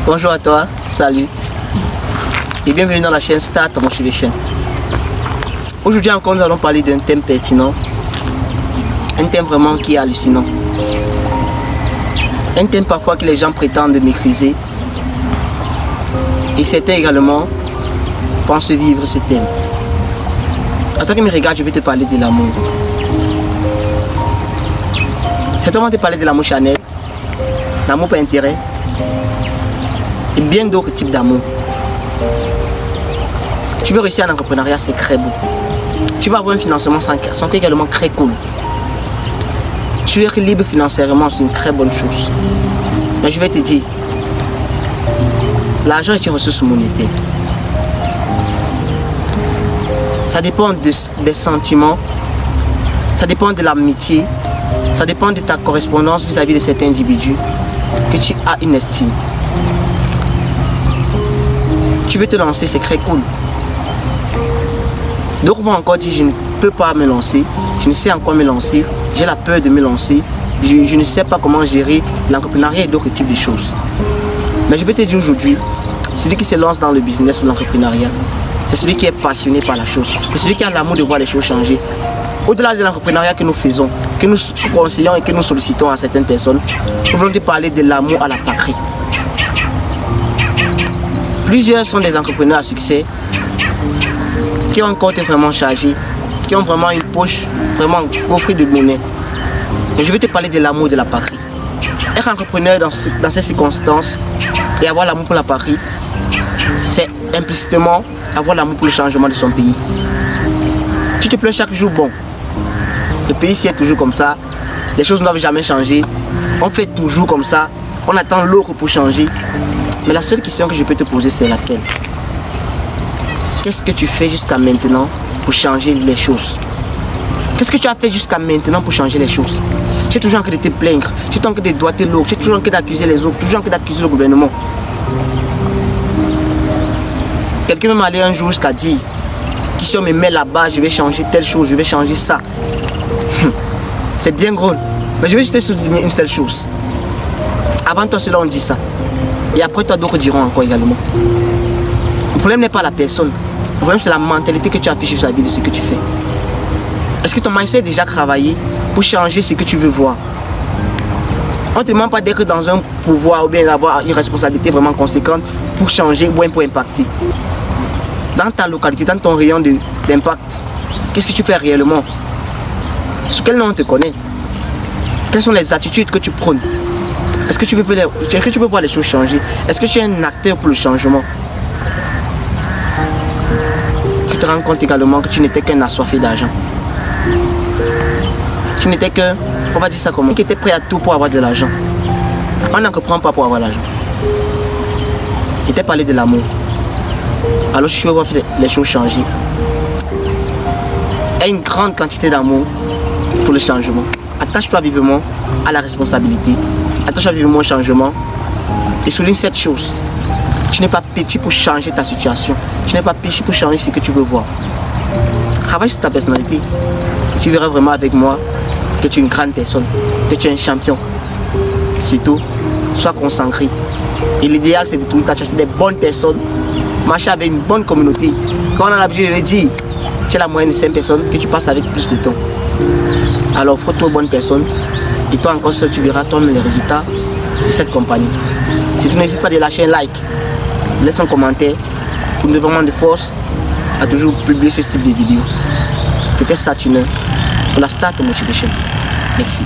Bonjour à toi, salut et bienvenue dans la chaîne Start Motivation. Aujourd'hui encore nous allons parler d'un thème pertinent, un thème vraiment qui est hallucinant, un thème parfois que les gens prétendent maîtriser et certains également pensent vivre ce thème. À toi qui me regarde, je vais te parler de l'amour. Certainement te parler de l'amour charnel, l'amour par intérêt et bien d'autres types d'amour. Tu veux réussir en entrepreneuriat, c'est très beau. Tu vas avoir un financement sans cœur également très cool. Tu es libre financièrement, c'est une très bonne chose. Mais je vais te dire, l'argent est une ressource monétaire. Ça dépend des sentiments, ça dépend de l'amitié, ça dépend de ta correspondance vis-à-vis de certains individus que tu as une estime. Tu veux te lancer, c'est très cool. D'autres vont encore dire, je ne peux pas me lancer, je ne sais en quoi me lancer, j'ai la peur de me lancer, je ne sais pas comment gérer l'entrepreneuriat et d'autres types de choses. Mais je vais te dire aujourd'hui, celui qui se lance dans le business ou l'entrepreneuriat, c'est celui qui est passionné par la chose, c'est celui qui a l'amour de voir les choses changer. Au-delà de l'entrepreneuriat que nous faisons, que nous conseillons et que nous sollicitons à certaines personnes, nous voulons te parler de l'amour à la patrie. Plusieurs sont des entrepreneurs à succès qui ont un compte vraiment chargé, qui ont vraiment une poche vraiment gaufrée de monnaie. Et je vais te parler de l'amour de la patrie. Être entrepreneur dans ces circonstances et avoir l'amour pour la patrie, c'est implicitement avoir l'amour pour le changement de son pays. Tu te plains chaque jour, bon, le pays ici est toujours comme ça, les choses ne doivent jamais changer, on fait toujours comme ça, on attend l'autre pour changer. Mais la seule question que je peux te poser, c'est laquelle? Qu'est-ce que tu fais jusqu'à maintenant pour changer les choses? Qu'est-ce que tu as fait jusqu'à maintenant pour changer les choses? Tu es toujours en train de te plaindre, tu es en train de doigter l'autre, tu es toujours en train d'accuser les autres, toujours en train d'accuser le gouvernement. Quelqu'un m'a allé un jour jusqu'à dire que si on me met là-bas, je vais changer telle chose, je vais changer ça. C'est bien drôle. Mais je vais juste te souligner une seule chose. Avant toi, cela on dit ça. Et après toi, d'autres diront encore également. Le problème n'est pas la personne. Le problème, c'est la mentalité que tu affiches vis-à-vis de ce que tu fais. Est-ce que ton mindset est déjà travaillé pour changer ce que tu veux voir? On ne te demande pas d'être dans un pouvoir ou bien d'avoir une responsabilité vraiment conséquente pour changer ou bien pour impacter. Dans ta localité, dans ton rayon d'impact, qu'est-ce que tu fais réellement? Sous quel nom on te connaît? Quelles sont les attitudes que tu prônes? Est-ce que tu veux voir les choses changer? Est-ce que tu es un acteur pour le changement? Tu te rends compte également que tu n'étais qu'un assoiffé d'argent. Tu n'étais qu'un, on va dire ça comment, qui était prêt à tout pour avoir de l'argent. On n'entreprend pas pour avoir l'argent. Je t'ai parlé de l'amour. Alors je veux voir les choses changer. Il y a une grande quantité d'amour pour le changement. Attache-toi vivement à la responsabilité. Attache-toi vivement au changement. Et souligne cette chose. Tu n'es pas petit pour changer ta situation. Tu n'es pas petit pour changer ce que tu veux voir. Travaille sur ta personnalité. Et tu verras vraiment avec moi que tu es une grande personne, que tu es un champion. Surtout, sois concentré. Et l'idéal, c'est de toujours t'attacher des bonnes personnes, marcher avec une bonne communauté. Quand on a l'habitude de le dire, tu es la moyenne de 5 personnes que tu passes avec plus de temps. Alors, faut-toi bonne personne. Et toi encore seul, tu verras toi-même les résultats de cette compagnie. Si tu n'hésites pas de lâcher un like, laisse un commentaire pour nous donner vraiment de force à toujours publier ce type de vidéos. C'était Saturnin pour la Start Motivation. Merci.